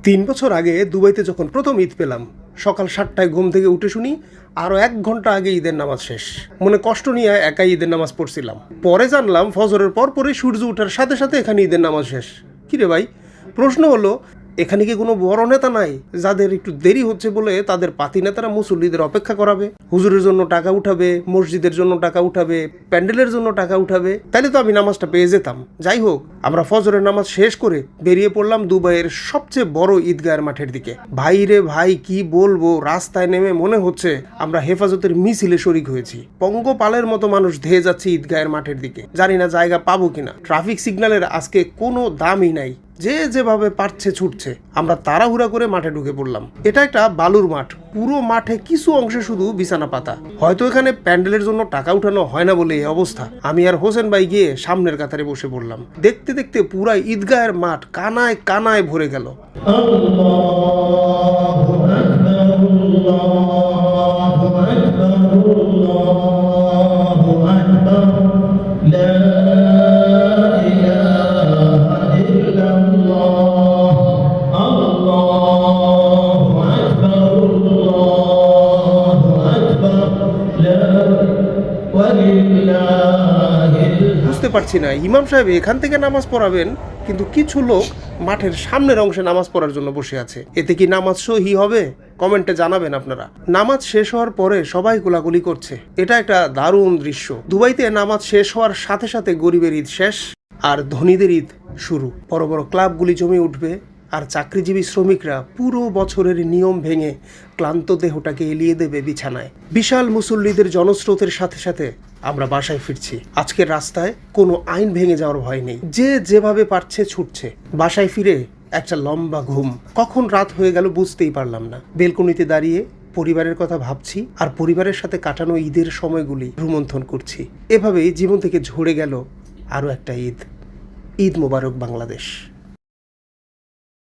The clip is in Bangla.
3 বছর আগে দুবাইতে যখন প্রথম ঈদ পেলাম, সকাল 7টায় ঘুম থেকে উঠে শুনি আরও 1 ঘন্টা আগে ঈদের নামাজ শেষ। মনে কষ্ট নিয়ে একাই ঈদের নামাজ পড়ছিলাম। পরে জানলাম ফজরের পরপরই সূর্য ওঠার সাথে সাথে এখানে ঈদের নামাজ শেষ। কিরে ভাই, প্রশ্ন হলো এখানে কি কোনো বড় নেতা নাই যাদের একটু দেরি হচ্ছে বলে তাদের পাতি নেতারা মুসল্লিদের অপেক্ষা করাবে, হুজুরের জন্য টাকা উঠাবে, মসজিদের জন্য টাকা উঠাবে, প্যান্ডেলের জন্য টাকা উঠাবে? তাইলে তো আমি নামাজটা পেয়ে যেতাম। যাই হোক, আমরা ফজরের নামাজ শেষ করে বেরিয়ে পড়লাম দুবাইয়ের সবচেয়ে বড় ঈদগাহের মাঠের দিকে। ভাই রে ভাই, কি বলবো, রাস্তায় নেমে মনে হচ্ছে আমরা হেফাজতের মিছিলে শরিক হয়েছি। পঙ্গপালের মতো মানুষ ধেয়ে যাচ্ছে ঈদগাহের মাঠের দিকে। জানি না জায়গা পাবো কিনা। ট্রাফিক সিগন্যালের আজকে কোনো দামই নাই, যে যেভাবে পারছে ছুটছে। আমরা তাড়াহুড়া করে মাঠে ঢুকে পড়লাম। এটা একটা বালুর মাঠ, পুরো মাঠে কিছু অংশে শুধু বিছানা পাতা। হয়তো এখানে প্যান্ডেলের জন্য টাকা উঠানো হয় না বলে এই অবস্থা। আমি আর হোসেন ভাই গিয়ে সামনের কাতারে বসে পড়লাম। দেখতে দেখতে পুরা ঈদগাহের মাঠ কানায় কানায় ভরে গেল। বুঝতে পারছি না ইমাম সাহেব এখান থেকে নামাজ পড়াবেন, কিন্তু কিছু লোক মাঠের সামনের অংশে নামাজ পড়ার জন্য বসে আছে। এতে কি নামাজ সহি হবে? কমেন্টে জানাবেন আপনারা। নামাজ শেষ হওয়ার পরে সবাই গোলাগুলি করছে। এটা একটা দারুণ দৃশ্য। দুবাইতে নামাজ শেষ হওয়ার সাথে সাথে গরিবের ঈদ শেষ আর ধনীদের ঈদ শুরু। বড় বড় ক্লাবগুলি জমে উঠবে আর চাকরিজীবী শ্রমিকরা পুরো বছরের নিয়ম ভেঙে ক্লান্ত দেহটাকে এলিয়ে দেবে বিছানায়। বিশাল মুসল্লিদের জনস্রোতের সাথে সাথে আমরা বাসায় ফিরছি। আজকের রাস্তায় কোনো আইন ভেঙে যাওয়ার ভয় নেই, যে যেভাবে পারছে ছুটছে। বাসায় ফিরে একটা লম্বা ঘুম। কখন রাত হয়ে গেল বুঝতেই পারলাম না। বেলকনিতে দাঁড়িয়ে পরিবারের কথা ভাবছি আর পরিবারের সাথে কাটানো ঈদের সময়গুলি রোমন্থন করছি। এভাবেই জীবন থেকে ঝরে গেল আরও একটা ঈদ। ঈদ মোবারক বাংলাদেশ।